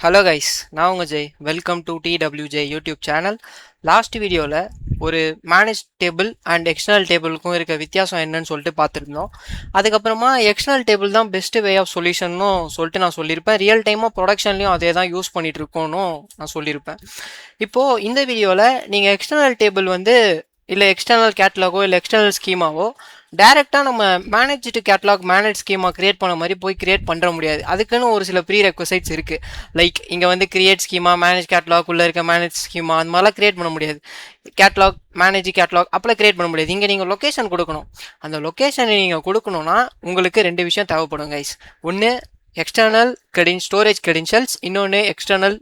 Hello guys, நான் உங்கள் Jai. Welcome to TWJ YouTube channel. Last வீடியோவில் ஒரு மேனேஜ் டேபிள் அண்ட் எக்ஸ்டர்னல் டேபிளுக்கும் இருக்க வித்தியாசம் என்னன்னு சொல்லிட்டு பார்த்துருந்தோம். அதுக்கப்புறமா எக்ஸ்டர்னல் டேபிள் தான் பெஸ்ட் வே ஆஃப் சொல்யூஷன்னும் சொல்லிட்டு நான் சொல்லியிருப்பேன். ரியல் டைமாக ப்ரொடக்ஷன்லையும் அதே தான் யூஸ் பண்ணிகிட்டு இருக்கோன்னு நான் சொல்லியிருப்பேன். இப்போது இந்த வீடியோவில் நீங்கள் எக்ஸ்டர்னல் டேபிள் இல்லை எக்ஸ்டர்னல் கேட்லாகோ இல்லை எக்ஸ்டர்னல் ஸ்கீமாவோ டைரெக்டாக நம்ம managed catalogue manage schema create பண்ண மாதிரி போய் கிரியேட் பண்ண முடியாது. அதுக்குன்னு ஒரு சில ப்ரீ ரெக்வசைட்ஸ் இருக்குது. லைக் இங்கே கிரியேட் ஸ்கீமா, மேனேஜ் கேட்லாக் உள்ளே இருக்க மேனேஜ் ஸ்கீமா அந்த மாதிரிலாம் கிரியேட் பண்ண முடியாது. கேட்லாக் மேனேஜ் கேட்லாக் அப்போலாம் கிரியேட் பண்ண முடியாது. இங்கே நீங்கள் லொக்கேஷன் கொடுக்கணும். அந்த லொக்கேஷனை நீங்கள் கொடுக்கணுன்னா உங்களுக்கு ரெண்டு விஷயம் தேவைப்படும் கைஸ். ஒன்று எக்ஸ்டர்னல் ஸ்டோரேஜ் கிரெடென்ஷியல்ஸ், இன்னொன்று external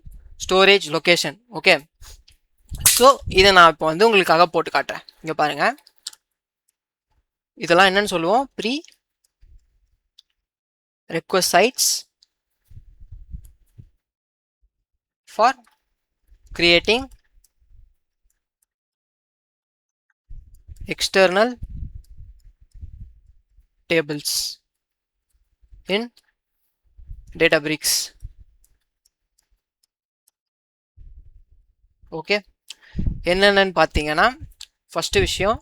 storage location. Okay, so இதை நான் இப்போ உங்களுக்காக போட்டு காட்டுறேன். இங்கே பாருங்கள், இதெல்லாம் என்னன்னு சொல்லுவோம்? Prerequisites for creating external tables in Databricks. Okay, என்னென்னு பார்த்தீங்கன்னா, ஃபர்ஸ்ட் விஷயம்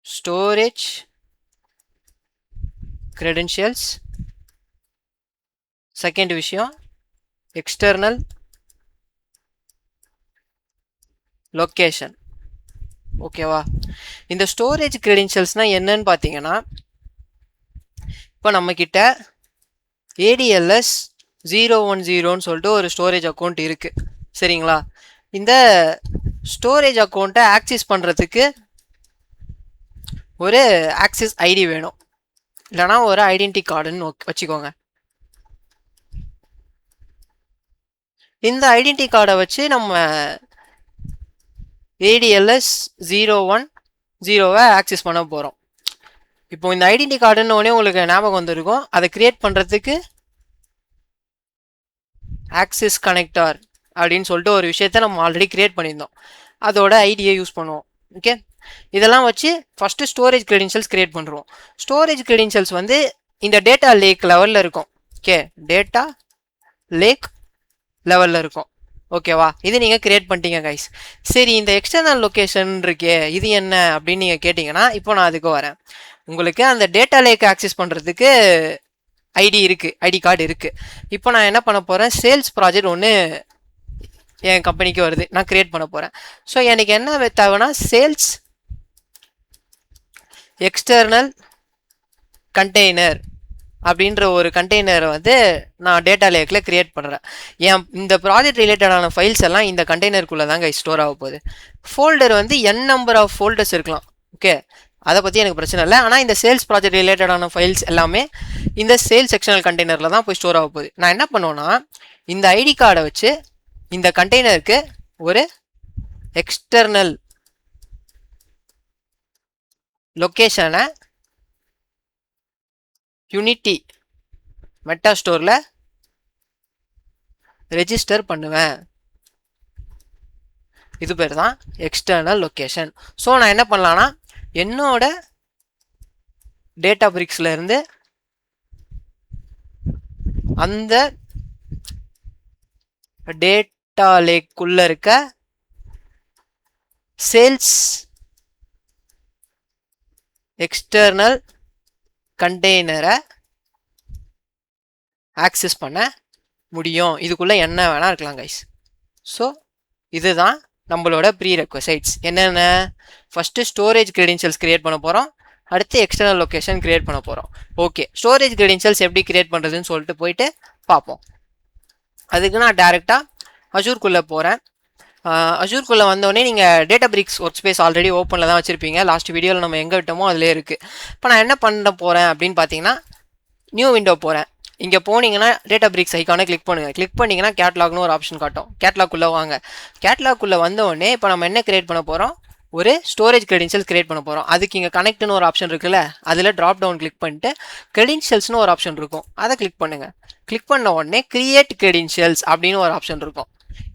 ஸ்டோரேஜ் கிரெடென்ஷியல்ஸ், செகண்ட் விஷயம் எக்ஸ்டர்னல் லொக்கேஷன். ஓகேவா? இந்த ஸ்டோரேஜ் கிரெடென்ஷியல்ஸ்னால் என்னன்னு பார்த்தீங்கன்னா, இப்போ நம்மக்கிட்ட ADLS 010 சொல்லிட்டு ஒரு ஸ்டோரேஜ் அக்கௌண்ட் இருக்குது, சரிங்களா? இந்த ஸ்டோரேஜ் அக்கௌண்ட்டை ஆக்சஸ் பண்ணுறதுக்கு ஒரு ஆக்சஸ் ஐடி வேணும், இல்லைனா ஒரு ஐடென்டி கார்டுன்னு வச்சுக்கோங்க. இந்த ஐடென்டி கார்டை வச்சு நம்ம ADLS 010 ஆக்சஸ் பண்ண போகிறோம். இப்போ இந்த ஐடென்டி கார்டுன்னு உடனே உங்களுக்கு ஞாபகம் வந்திருக்கும். அதை கிரியேட் பண்ணுறதுக்கு ஆக்சஸ் கனெக்டார் அப்படின்னு சொல்லிட்டு ஒரு விஷயத்த நம்ம ஆல்ரெடி கிரியேட் பண்ணியிருந்தோம். அதோட ஐடியை யூஸ் பண்ணுவோம். ஓகே, இதெல்லாம் வச்சு ஃபஸ்ட்டு ஸ்டோரேஜ் கிரெடென்ஷியல்ஸ் கிரியேட் பண்ணுறோம். ஸ்டோரேஜ் கிரெடென்ஷியல்ஸ் இந்த டேட்டா லேக் லெவலில் இருக்கும். ஓகே, டேட்டா லேக் லெவலில் இருக்கும். ஓகேவா? இது நீங்கள் கிரியேட் பண்ணிட்டீங்க கைஸ். சரி, இந்த எக்ஸ்டர்னல் லொக்கேஷன் இருக்கே, இது என்ன அப்படின்னு நீங்கள் கேட்டிங்கன்னா, இப்போ நான் அதுக்கு வரேன். உங்களுக்கு அந்த டேட்டா லேக் ஆக்சஸ் பண்ணுறதுக்கு ஐடி கார்டு இருக்குது. இப்போ நான் என்ன பண்ண போகிறேன், சேல்ஸ் ப்ராஜெக்ட் ஒன்று என் கம்பெனிக்கு வருது, நான் கிரியேட் பண்ண போகிறேன். ஸோ எனக்கு என்ன தேவைன்னா, சேல்ஸ் எக்ஸ்டர்னல் கண்டெய்னர் அப்படின்ற ஒரு கண்டெய்னரை நான் டேட்டா லேக்கில் கிரியேட் பண்ணுறேன். இந்த ப்ராஜெக்ட் ரிலேட்டடான ஃபைல்ஸ் எல்லாம் இந்த கண்டெய்னருக்குள்ளே தாங்க ஸ்டோர் ஆக போகுது. Folder n number of folders இருக்கலாம். ஓகே, அதை பற்றி எனக்கு பிரச்சனை இல்லை. ஆனால் இந்த சேல்ஸ் ப்ராஜெக்ட் ரிலேட்டடான ஃபைல்ஸ் எல்லாமே இந்த சேல்ஸ் எக்ஸ்டர்னல் கண்டெய்னரில் தான் போய் ஸ்டோர் ஆக போகுது. நான் என்ன பண்ணுவேன்னா, இந்த ஐடி கார்டை வச்சு இந்த கண்டெய்னருக்கு ஒரு எக்ஸ்டர்னல் லொக்கேஷனை யூனிட்டி மெட்டா ஸ்டோரில் ரெஜிஸ்டர் பண்ணுவேன். இது பேர் தான் எக்ஸ்டர்னல் லொக்கேஷன். ஸோ நான் என்ன பண்ணலான்னா, என்னோட Databricks இருந்து அந்த டேட்டா லேக்குள்ள இருக்க சேல்ஸ் எக்ஸ்டர்னல் கண்டெய்னரை ஆக்சஸ் பண்ண முடியும். இதுக்குள்ளே என்ன வேணால் இருக்கலாம் கைஸ். ஸோ இதுதான் நம்மளோட ப்ரீ ரெக்வசைட்ஸ். என்னென்ன? ஃபஸ்ட்டு ஸ்டோரேஜ் கிரெடென்ஷியல்ஸ் கிரியேட் பண்ண போகிறோம், அடுத்து எக்ஸ்டர்னல் லொக்கேஷன் கிரியேட் பண்ண போகிறோம். ஓகே, ஸ்டோரேஜ் கிரெடென்ஷியல்ஸ் எப்படி கிரியேட் பண்ணுறதுன்னு சொல்லிட்டு போயிட்டு பார்ப்போம். அதுக்கு நான் டேரெக்டாக அஜூர்க்குள்ளே போகிறேன். அஜூர்க்குள்ளே வந்தோடனே நீங்கள் Databricks ஒர்க் ஸ்பேஸ் ஆல்ரெடி ஓப்பனில் தான் வச்சுருப்பீங்க. லாஸ்ட் வீடியோவில் நம்ம எங்கே விட்டோமோ அதிலே இருக்குது. இப்போ நான் என்ன பண்ண போகிறேன் அப்படின்னு பார்த்தீங்கன்னா, நியூ விண்டோ போகிறேன். இங்கே போனீங்கன்னா Databricks ஐக்கானை கிளிக் பண்ணுங்கள். கிளிக் பண்ணிங்கன்னா கேட்லாக்னு ஒரு ஆப்ஷன் காட்டும். கேட்லாக்குள்ளே வாங்க. கேட்லாக்குள்ளே வந்தோடனே இப்போ நம்ம என்ன கிரியேட் பண்ண போகிறோம், ஒரு ஸ்டோரேஜ் கிரெடென்ஷியல்ஸ் கிரியேட் பண்ண போகிறோம். அதுக்கு இங்கே கனெக்ட்னு ஒரு ஆப்ஷன் இருக்குல்ல, அதில் ட்ராப் டவுன் கிளிக் பண்ணிட்டு கிரெடென்ஷியல்ஸ்னு ஒரு ஆப்ஷன் இருக்கும், அதை கிளிக் பண்ணுங்கள். கிளிக் பண்ண உடனே கிரியேட் கிரெடென்ஷியல்ஸ் அப்படின்னு ஒரு ஆப்ஷன் இருக்கும்.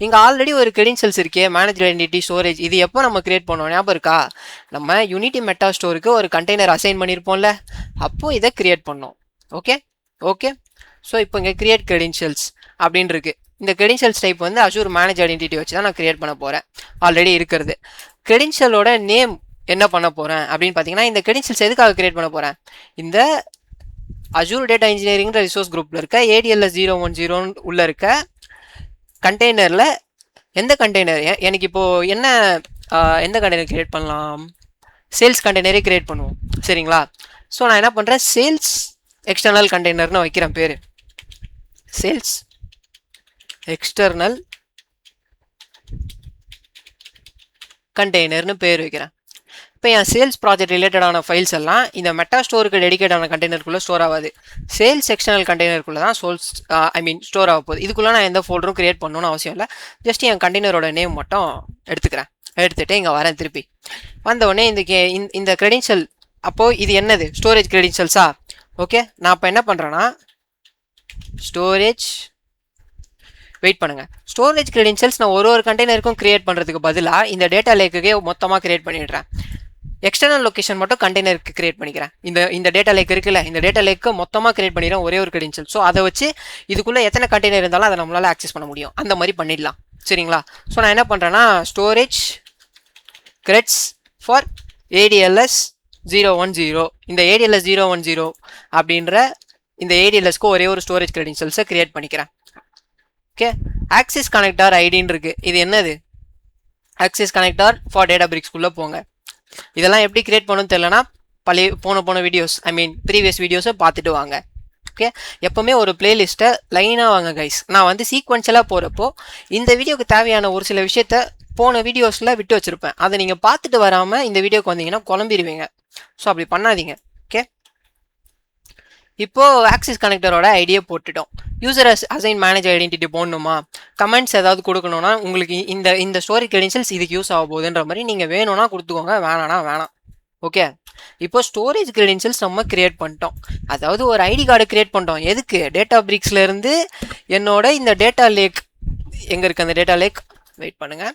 இங்கே ஆல்ரெடி ஒரு கிரெடென்ஷியல்ஸ் இருக்கே, மேனேஜ் ஐடென்டிட்டி ஸ்டோரேஜ். இது எப்போ நம்ம கிரியேட் பண்ணோம் ஞாபகம் இருக்கா? நம்ம யூனிட்டி மெட்டா ஸ்டோருக்கு ஒரு கண்டெய்னர் அசைன் பண்ணியிருப்போம்ல, அப்போது இதை கிரியேட் பண்ணோம். ஓகே ஓகே ஸோ இப்போ இங்கே கிரியேட் கிரெடென்ஷியல்ஸ் அப்படின்னு இருக்கு. இந்த கிரெடென்ஷியல்ஸ் டைப் வந்து அஷூர் மேனேஜ் ஐடென்டிட்டி வச்சு தான் நான் கிரியேட் பண்ண போகிறேன். ஆல்ரெடி இருக்கிறது கிரெடென்ஷியலோட நேம் என்ன பண்ண போகிறேன் அப்படின்னு பார்த்தீங்கன்னா, இந்த கிரெடென்ஷியல்ஸ் எதுக்காக கிரியேட் பண்ண போகிறேன், இந்த அஷூர் டேட்டா இன்ஜினியரிங்கிற ரிசோர்ஸ் குரூப்பில் இருக்க ADLS 010 உள்ள இருக்க கண்டெய்னரில் எந்த கண்டெய்னர் எனக்கு இப்போது என்ன எந்த கண்டெய்னர் கிரியேட் பண்ணலாம், சேல்ஸ் கண்டெய்னரே கிரியேட் பண்ணுவோம் சரிங்களா. ஸோ நான் என்ன பண்ணுறேன், சேல்ஸ் எக்ஸ்டர்னல் கண்டெய்னர்னு வைக்கிறேன் பேர், சேல்ஸ் எக்ஸ்டர்னல் கண்டெய்னர்னு பேர் வைக்கிறேன். இப்போ என் சேல்ஸ் ப்ராஜெக்ட் ரிலேட்டடான ஃபைல்ஸ் எல்லாம் இந்த மெட்டா ஸ்டோருக்கு டெடிகேட்டான கண்டெய்னருக்குள்ளே ஸ்டோர் ஆகாது, சேல்ஸ் எக்ஸ்டர்னல் கண்டெய்னருக்குள்ளே தான் ஸ்டோர் ஆக போகுது. இதுக்குள்ளே நான் எந்த ஃபோல்டரும் கிரியேட் பண்ணணும்னு அவசியம் இல்லை, ஜஸ்ட் என் கண்டெய்னரோட நேம் மட்டும் எடுத்துக்கிறேன். எடுத்துகிட்டு இங்கே வரேன், திருப்பி வந்தவுடனே இந்த கிரெடென்ஷியல், அப்போது இது என்னது, ஸ்டோரேஜ் கிரெடென்ஷியல்ஸா. ஓகே, நான் இப்போ என்ன பண்ணுறேன்னா ஸ்டோரேஜ், வெயிட் பண்ணுங்கள், ஸ்டோரேஜ் கிரெடென்ஷியல்ஸ் நான் ஒரு கண்டெய்னருக்கும் கிரியேட் பண்ணுறதுக்கு பதிலாக இந்த டேட்டா லேக்குக்கே மொத்தமாக கிரியேட் பண்ணிடுறேன். எக்ஸ்டர்னல் லொக்கேஷன் மட்டும் கண்டெய்னருக்கு கிரியேட் பண்ணிக்கிறேன். இந்த டேட்டா லேக் இருக்குல்ல, இந்த டேட்டா லேக்கு மொத்தமாக கிரியேட் பண்ணிடுறேன் ஒரே ஒரு கிரெடென்ஷியல். ஸோ அதை வச்சு இதுக்குள்ளே எத்தனை கண்டெய்னர் இருந்தாலும் அதை நம்மளால் ஆக்சஸ் பண்ண முடியும், அந்த மாதிரி பண்ணிடலாம் சரிங்களா. ஸோ நான் என்ன பண்ணுறேன்னா ஸ்டோரேஜ் கிரெட்ஸ் ஃபார் ADLS 010, இந்த ADLS 010 அப்படின்ற இந்த ADLSக்கு ஒரே ஒரு ஸ்டோரேஜ் கிரெடென்ஷியல்ஸை கிரியேட் பண்ணிக்கிறேன். ஓகே, ஆக்சஸ் கனெக்டார் ஐடின்னு இருக்கு, இது என்னது, ஆக்சஸ் கனெக்டார் ஃபார் டேட்டாபிரிக்ஸ்குள்ளே போங்க. இதெல்லாம் எப்படி கிரியேட் பண்ணணும்னு தெரியலனா போன வீடியோஸ், ப்ரீவியஸ் வீடியோஸை பார்த்துட்டு வாங்க. ஓகே, எப்போவுமே ஒரு பிளேலிஸ்ட்டை லைனாக வாங்க கைஸ். நான் வந்து சீக்வன்ஷியலாக போகிறப்போ இந்த வீடியோக்கு தேவையான ஒரு சில விஷயத்த போன வீடியோஸில் விட்டு வச்சுருப்பேன், அதை நீங்கள் பார்த்துட்டு வராமல் இந்த வீடியோக்கு வந்தீங்கன்னா குழம்பிடுவீங்க. ஸோ அப்படி பண்ணாதீங்க. ஓகே, இப்போது ஆக்சஸ் கனெக்டரோட ஐடியை போட்டுட்டோம். யூசர் அசைன் மேனேஜ் ஐடென்டிட்டி போடணுமா, கமெண்ட்ஸ் ஏதாவது கொடுக்கணும்னா உங்களுக்கு இந்த ஸ்டோரி கிரெடென்ஷியல்ஸ் இதுக்கு யூஸ் ஆக போகுதுன்ற மாதிரி நீங்கள் வேணும்னா கொடுத்துக்கோங்க, வேணானா வேணாம். ஓகே, இப்போ ஸ்டோரேஜ் கிரெடென்ஷியல்ஸ் நம்ம கிரியேட் பண்ணிட்டோம், அதாவது ஒரு ஐடி கார்டு கிரியேட் பண்ணிட்டோம். எதுக்கு, டேட்டாபிரிக்ஸ்லேருந்து என்னோட இந்த டேட்டா லேக் எங்கே இருக்குது, அந்த டேட்டா லேக், வெயிட் பண்ணுங்கள்,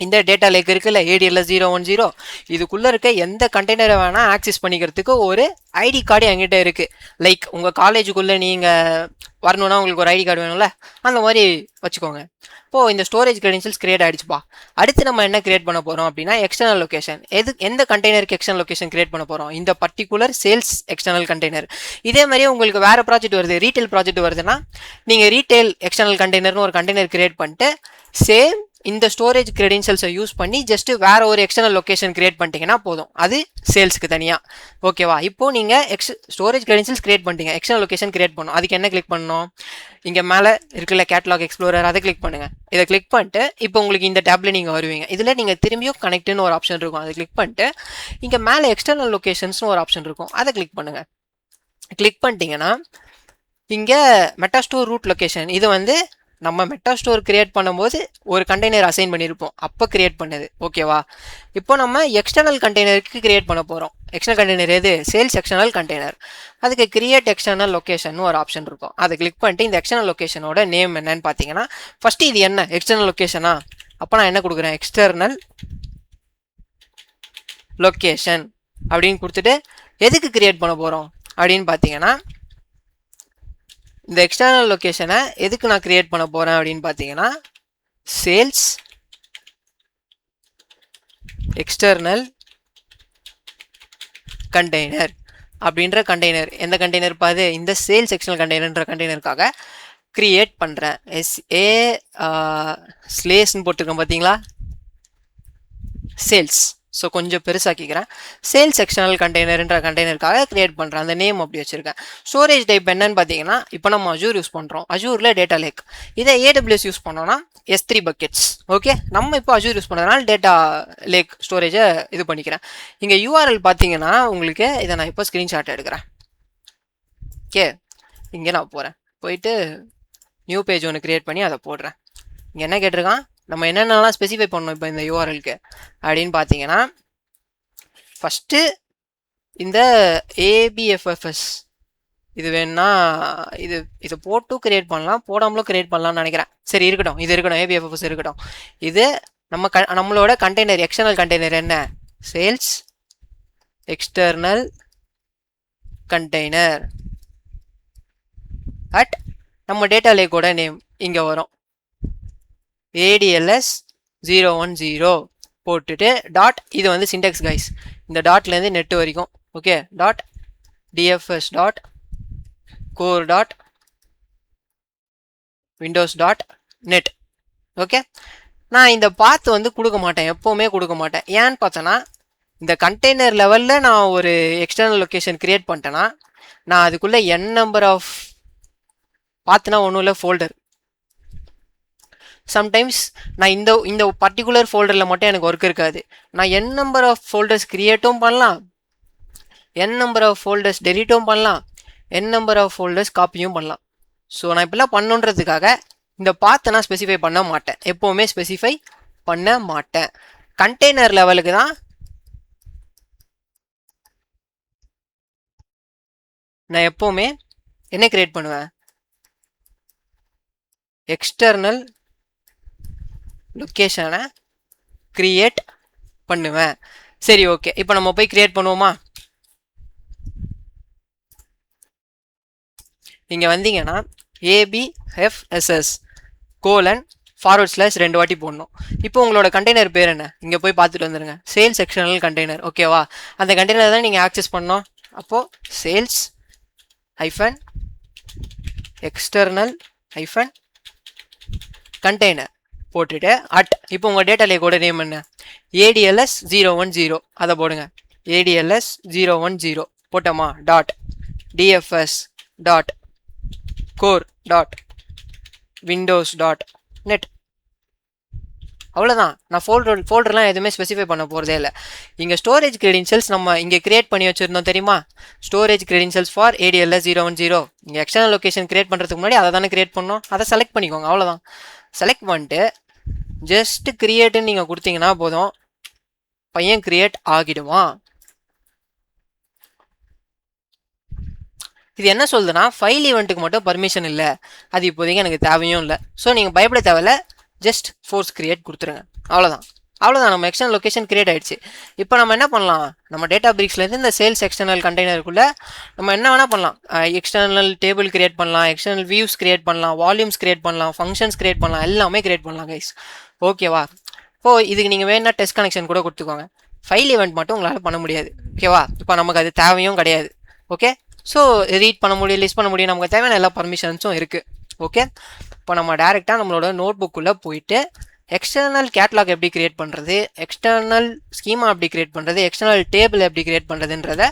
இந்த டேட்டா லேக் இருக்குல்ல ADLS 010, இதுக்குள்ளே இருக்க எந்த கண்டெய்னரை வேணால் ஆக்சஸ் பண்ணிக்கிறதுக்கு ஒரு ஐடி கார்டு என்கிட்ட இருக்குது. லைக் உங்கள் காலேஜுக்குள்ளே நீங்கள் வரணுன்னா உங்களுக்கு ஒரு ஐடி கார்டு வேணும்ல, அந்த மாதிரி வச்சுக்கோங்க. இப்போது இந்த ஸ்டோரேஜ் கிரெடென்ஷியல்ஸ் கிரியேட் ஆகிடுச்சுப்பா. அடுத்து நம்ம என்ன கிரியேட் பண்ண போகிறோம் அப்படின்னா எக்ஸ்டர்னல் லொக்கேஷன். எந்த கண்டெய்னருக்கு எக்ஸ்டர்னல் லொக்கேஷன் கிரியேட் பண்ண போகிறோம், இந்த பர்டிகுலர் சேல்ஸ் எக்ஸ்டர்னல் கண்டெய்னர். இதே மாதிரியே உங்களுக்கு வேறு ப்ராஜெக்ட் வருது, ரீட்டைல் ப்ராஜெக்ட் வருதுன்னா நீங்கள் ரீட்டைல் எக்ஸ்டர்னல் கண்டெய்னர்னு ஒரு கண்டெய்னர் கிரியேட் பண்ணிட்டு சேம் இந்த ஸ்டோரேஜ் கிரெடென்ஷியல்ஸை யூஸ் பண்ணி ஜஸ்ட் வேறு ஒரு எக்ஸ்டர்னல் லொக்கேஷன் கிரியேட் பண்ணிட்டீங்கன்னா போதும், அது சேல்ஸுக்கு தனியாக. ஓகேவா, இப்போது நீங்கள் ஸ்டோரேஜ் கிரெடென்ஷியல்ஸ் கிரியேட் பண்ணிட்டீங்க, எக்ஸ்டர்னல் லொக்கேஷன் கிரியேட் பண்ணணும். அதுக்கு என்ன கிளிக் பண்ணணும், இங்கே மேலே இருக்குல்ல கேட்லாக் எக்ஸ்ப்ளோரர், அதை கிளிக் பண்ணுங்கள். இதை கிளிக் பண்ணிட்டு இப்போ உங்களுக்கு இந்த டேப்பில் நீங்கள் வருவீங்க. இதில் நீங்கள் திரும்பியும் கனெக்ட்னு ஒரு ஆப்ஷன் இருக்கும், அதை கிளிக் பண்ணிட்டு இங்கே மேலே எக்ஸ்டர்னல் லொக்கேஷன்ஸ்னு ஒரு ஆப்ஷன் இருக்கும், அதை கிளிக் பண்ணுங்கள். கிளிக் பண்ணிட்டீங்கன்னா இங்கே மெட்டாஸ்டோர் ரூட் லொக்கேஷன், இது வந்து நம்ம மெட்டா ஸ்டோர் கிரியேட் பண்ணும்போது ஒரு கண்டெய்னர் அசைன் பண்ணியிருப்போம், அப்போ கிரியேட் பண்ணது. ஓகேவா, இப்போ நம்ம எக்ஸ்டர்னல் கண்டெய்னருக்கு கிரியேட் பண்ண போகிறோம். எக்ஸ்டர்னல் கண்டெய்னர் எது, சேல்ஸ் எக்ஸ்டர்னல் கண்டெய்னர். அதுக்கு கிரியேட் எக்ஸ்டர்னல் லொக்கேஷன் ஒரு ஆப்ஷன் இருக்கும், அதை கிளிக் பண்ணிட்டு இந்த எக்ஸ்டர்னல் லொக்கேஷனோட நேம் என்னன்னு பார்த்தீங்கன்னா, ஃபஸ்ட்டு இது என்ன எக்ஸ்டர்னல் லொக்கேஷனா, அப்போ நான் என்ன கொடுக்குறேன், எக்ஸ்டர்னல் லொக்கேஷன் அப்படின்னு கொடுத்துட்டு எதுக்கு கிரியேட் பண்ண போகிறோம் அப்படின்னு பார்த்தீங்கன்னா, இந்த எக்ஸ்டர்னல் லொக்கேஷனை எதுக்கு நான் கிரியேட் பண்ண போகிறேன் அப்படின்னு பார்த்தீங்கன்னா, சேல்ஸ் எக்ஸ்டர்னல் கண்டெய்னர் அப்படின்ற கண்டெய்னர். எந்த கண்டெய்னர் பாது, இந்த சேல்ஸ் எக்ஸ்டர்னல் கண்டெய்னர்ன்ற கண்டெய்னருக்காக கிரியேட் பண்ணுறேன். ஸ்லேஸ்ன்னு போட்டிருக்கேன் பார்த்தீங்களா, சேல்ஸ். ஸோ கொஞ்சம் பெருசாக்கிக்கிறேன், சேல்ஸ் எக்ஸ்டர்னல் கண்டெய்னர்ன்ற கண்டெய்னருக்காக கிரியேட் பண்ணுறேன், அந்த நேம் அப்படி வச்சுருக்கேன். ஸ்டோரேஜ் டைப் என்னன்னு பார்த்தீங்கன்னா, இப்போ நம்ம அஜூர் யூஸ் பண்ணுறோம், அஜூரில் டேட்டா லேக். இதை AWS யூஸ் பண்ணோன்னா S3 பக்கெட்ஸ். ஓகே, நம்ம இப்போ அஜூர் யூஸ் பண்ணுறதுனால டேட்டா லேக் ஸ்டோரேஜை இது பண்ணிக்கிறேன். இங்கே URL பார்த்தீங்கன்னா உங்களுக்கு, இதை நான் இப்போ ஸ்க்ரீன்ஷாட் எடுக்கிறேன். ஓகே, இங்கே நான் போயிட்டு நியூ பேஜ் ஒன்று க்ரியேட் பண்ணி அதை போடுறேன். இங்கே என்ன கேட்டிருக்கான், நம்ம என்னென்னலாம் ஸ்பெசிஃபை பண்ணணும் இப்போ இந்த URLக்கு அப்படின்னு பார்த்தீங்கன்னா, ஃபஸ்ட்டு இந்த ABFFS இது வேணுன்னா இது போட்டும் கிரியேட் பண்ணலாம், போடாமலும் கிரியேட் பண்ணலாம்னு நினைக்கிறேன். சரி இருக்கட்டும், இது இருக்கட்டும், ABFFS இருக்கட்டும். இது நம்மளோட கண்டெய்னர் எக்ஸ்டர்னல் கண்டெய்னர் என்ன, சேல்ஸ் எக்ஸ்டர்னல் கண்டெய்னர். அட் நம்ம டேட்டா லேக்கோட நேம் இங்கே வரும் ADLS 010 போட்டுட்டு டாட் இது வந்து சின்டெக்ஸ் கைஸ் இந்த டாட்லேருந்து நெட் வரைக்கும் okay dot DFS dot core dot Windows dot net okay நான் இந்த பாத் வந்து கொடுக்க மாட்டேன் எப்போவுமே கொடுக்க மாட்டேன் ஏன்னு பார்த்தோன்னா இந்த கண்டெய்னர் லெவலில் நான் ஒரு எக்ஸ்டர்னல் லொக்கேஷன் க்ரியேட் பண்ணிட்டேன்னா நான் அதுக்குள்ளே n நம்பர் ஆஃப் பார்த்துனா ஒன்றும் இல்லை ஃபோல்டர் சம்டைம்ஸ் நான் இந்த பர்டிகுலர் ஃபோல்டரில் மட்டும் எனக்கு ஒர்க் இருக்காது நான் n நம்பர் ஆஃப் ஃபோல்டர்ஸ் க்ரியேட்டும் பண்ணலாம் n நம்பர் ஆஃப் ஃபோல்டர்ஸ் டெலீட்டும் பண்ணலாம் n நம்பர் ஆஃப் ஃபோல்டர்ஸ் காப்பியும் பண்ணலாம் ஸோ நான் இப்படிலாம் பண்ணுன்றதுக்காக இந்த பார்த்து நான் ஸ்பெசிஃபை பண்ண மாட்டேன் எப்போவுமே ஸ்பெசிஃபை பண்ண மாட்டேன் கண்டெய்னர் லெவலுக்கு தான் நான் எப்போவுமே என்ன கிரியேட் பண்ணுவேன் எக்ஸ்டர்னல் லொக்கேஷனை கிரியேட் பண்ணுவேன் சரி ஓகே இப்போ நம்ம போய் கிரியேட் பண்ணுவோமா இங்கே வந்தீங்கன்னா ABFSS :/ 2 வாட்டி போடணும் இப்போ உங்களோட கண்டெய்னர் பேர் என்ன இங்கே போய் பார்த்துட்டு வந்துடுங்க சேல்ஸ் எக்ஸ்டர்னல் கண்டெய்னர் ஓகேவா அந்த கண்டெய்னர் தான் நீங்கள் ஆக்சஸ் பண்ணோம் அப்போது சேல்ஸ் எக்ஸ்டர்னல் கண்டெய்னர் போட்டுட்டு அட் இப்போ உங்கள் டேட்டா லேக்கோட நேம் என்ன ADLS 010 அதை போடுங்க ADLS 010 போட்டோமா dot DFS dot core dot Windows dot net அவ்வளோதான் நான் ஃபோல்டர்லாம் எதுவுமே ஸ்பெசிஃபை பண்ண போகிறதே இல்லை இங்கே ஸ்டோரேஜ் கிரெடென்ஷியல்ஸ் நம்ம இங்கே கிரியேட் பண்ணி வச்சுருந்தோம் தெரியுமா ஸ்டோரேஜ் கிரெடென்ஷியல்ஸ் ஃபார் ADLS 010 இங்கே எக்ஸ்டர்னல் லொக்கேஷன் கிரியேட் பண்ணுறதுக்கு முன்னாடி அதை தானே கிரியேட் பண்ணோம் அதை செலக்ட் பண்ணிக்கோங்க அவ்வளோதான் செலக்ட் பண்ணிட்டு ஜஸ்ட் கிரியேட்டுன்னு நீங்கள் கொடுத்தீங்கன்னா போதும் பையன் கிரியேட் ஆகிடுவான் இது என்ன சொல்லுதுன்னா ஃபைல் ஈவெண்ட்டுக்கு மட்டும் பர்மிஷன் இல்லை அது இப்போதைக்கு எனக்கு தேவையும் இல்லை ஸோ நீங்கள் பயப்பட தேவையில்ல ஜஸ்ட் ஃபோர்ஸ் கிரியேட் கொடுத்துருங்க அவ்வளோதான் நம்ம எக்ஸ்டர்னல் லொக்கேஷன் கிரியேட் ஆகிடுச்சு இப்போ நம்ம என்ன பண்ணலாம் நம்ம டேட்டா பிரிக்ஸ்லேருந்து இந்த சேல்ஸ் எக்ஸ்டர்னல் கண்டெய்னருக்குள்ளே நம்ம என்ன வேணால் பண்ணலாம் எக்ஸ்டர்னல் டேபிள் கிரியேட் பண்ணலாம் எக்ஸ்டர்னல் வியூஸ் கிரியேட் பண்ணலாம் வால்யூம்ஸ் கிரியேட் பண்ணலாம் ஃபங்க்ஷன்ஸ் கிரியேட் பண்ணலாம் எல்லாமே கிரியேட் பண்ணலாம் கைஸ் ஓகேவா இதுக்கு நீங்கள் வேணால் டெஸ்ட் கனெக்ஷன் கூட கொடுத்துக்கோங்க ஃபைல் ஈவெண்ட் மட்டும் உங்களால் பண்ண முடியாது ஓகேவா இப்போ நமக்கு அது தேவையும் கிடையாது ஓகே ஸோ ரீட் பண்ண முடியும் லிஸ்ட் பண்ண முடியும் நமக்கு தேவையான எல்லா பர்மிஷன்ஸும் இருக்குது ஓகே இப்போ நம்ம டேரெக்டாக நம்மளோட நோட் புக்குள்ளே போயிட்டு எக்ஸ்டர்னல் கேட்லாக் எப்படி கிரியேட் பண்ணுறது எக்ஸ்டர்னல் ஸ்கீமா எப்படி கிரியேட் பண்ணுறது எக்ஸ்டர்னல் டேபிள் எப்படி கிரியேட் பண்ணுறதுன்றத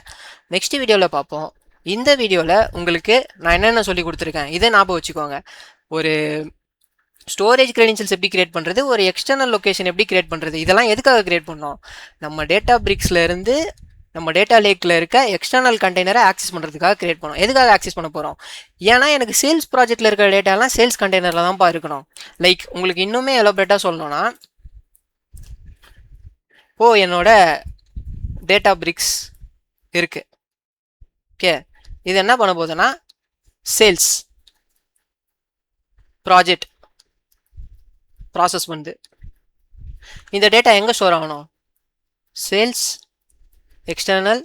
நெக்ஸ்ட் வீடியோவில் பார்ப்போம் இந்த வீடியோவில் உங்களுக்கு நான் என்னென்ன சொல்லி கொடுத்துருக்கேன் இதை ஞாபகம் வச்சுக்கோங்க ஒரு ஸ்டோரேஜ் கிரெடென்ஷியல்ஸ் எப்படி கிரியேட் பண்ணுறது ஒரு எக்ஸ்டர்னல் லொக்கேஷன் எப்படி கிரியேட் பண்ணுறது இதெல்லாம் எதுக்காக கிரியேட் பண்ணோம் நம்ம டேட்டா பிரிக்ஸ்லேருந்து நம்ம டேட்டா லேக்கில் இருக்க எக்ஸ்டர்னல் கண்டெய்னரை ஆக்சஸ் பண்ணுறதுக்காக கிரியேட் பண்ணோம் எதுக்காக ஆக்சஸ் பண்ண போகிறோம் ஏன்னா எனக்கு சேல்ஸ் ப்ராஜெக்ட்டில் இருக்கிற டேட்டாலாம் சேல்ஸ் கண்டெய்னரில் தான்ப்பா இருக்கணும் லைக் உங்களுக்கு இன்னுமே எலோபரேட்டாக சொல்லணும்னா என்னோட டேட்டா பிரிக்ஸ் இருக்குது ஓகே இது என்ன பண்ண போகுதுன்னா சேல்ஸ் ப்ராஜெக்ட் ப்ராசஸ் வந்து இந்த டேட்டா எங்கே ஸ்டோர் ஆகணும் சேல்ஸ் எக்ஸ்டர்னல்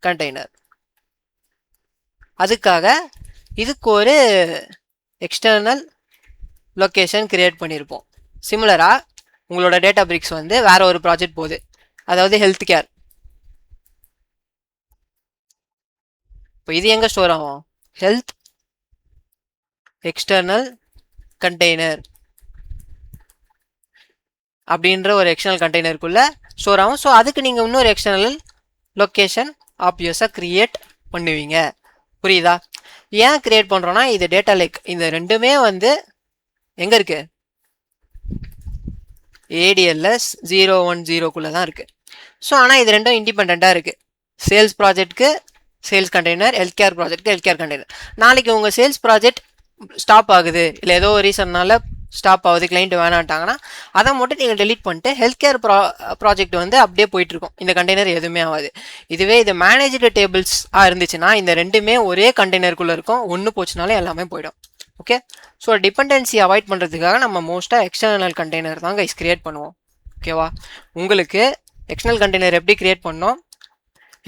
கண்டெய்னர் அதுக்காக இதுக்கு ஒரு எக்ஸ்டர்னல் லொக்கேஷன் கிரியேட் பண்ணியிருப்போம் சிமிலராக உங்களோட டேட்டா பிரிக்ஸ் வந்து வேற ஒரு ப்ராஜெக்ட் போகுது அதாவது ஹெல்த் கேர் இப்போ இது எங்கே ஸ்டோர் ஆகும் ஹெல்த் எக்ஸ்டர்னல் கண்டெய்னர் அப்படின்ற ஒரு எக்ஸ்டர்னல் கண்டெய்னருக்குள்ளே ஸ்டோர் ஆகும் ஸோ அதுக்கு நீங்கள் இன்னொரு எக்ஸ்டர்னல் லொக்கேஷன் ஆப்வியஸாக க்ரியேட் பண்ணுவீங்க புரியுதா ஏன் க்ரியேட் பண்ணுறோன்னா இது டேட்டா லேக் இந்த ரெண்டுமே வந்து எங்கே இருக்குது ADLS 010 தான் இருக்குது ஸோ ஆனால் இது ரெண்டும் இண்டிபெண்ட்டாக இருக்குது சேல்ஸ் ப்ராஜெக்ட்க்கு சேல்ஸ் கண்டெய்னர் ஹெல்த் கேர் ப்ராஜெக்ட்க்கு ஹெல்த் கேர் கண்டெய்னர் நாளைக்கு உங்கள் சேல்ஸ் ப்ராஜெக்ட் ஸ்டாப் ஆகுது இல்லை ஏதோ ஒரு ரீசன்னால ஸ்டாப் ஆகுது கிளைண்ட் வேணாட்டாங்கன்னா அதை மட்டும் நீங்கள் டெலீட் பண்ணிட்டு ஹெல்த் கேர் ப்ராஜெக்ட் வந்து அப்படியே போயிட்டுருக்கும் இந்த கண்டெய்னர் எதுவுமே ஆகாது இதுவே இது மேனேஜ்டு டேபிள்ஸாக இருந்துச்சுன்னா இந்த ரெண்டுமே ஒரே கண்டெய்னருக்குள்ளே இருக்கும் ஒன்று போச்சுனாலே எல்லாமே போயிடும் ஓகே ஸோ டிபெண்டன்சி அவாய்ட் பண்ணுறதுக்காக நம்ம மோஸ்ட்டாக எக்ஸ்டர்னல் கண்டெய்னர் தான் கைஸ் கிரியேட் பண்ணுவோம் ஓகேவா உங்களுக்கு எக்ஸ்டர்னல் கண்டெய்னர் எப்படி கிரியேட் பண்ணோம்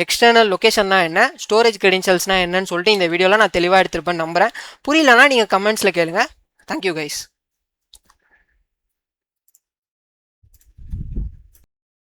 எக்ஸ்டர்னல் லொக்கேஷன்னா என்ன, ஸ்டோரேஜ் கிரெடென்ஷியல்ஸ்னால் என்னன்னு சொல்லிட்டு இந்த வீடியோவில் நான் தெளிவாக எடுத்துருப்பேன்னு நம்புகிறேன். புரியலன்னா நீங்கள் கமெண்ட்ஸில் கேளுங்க. Thank you guys.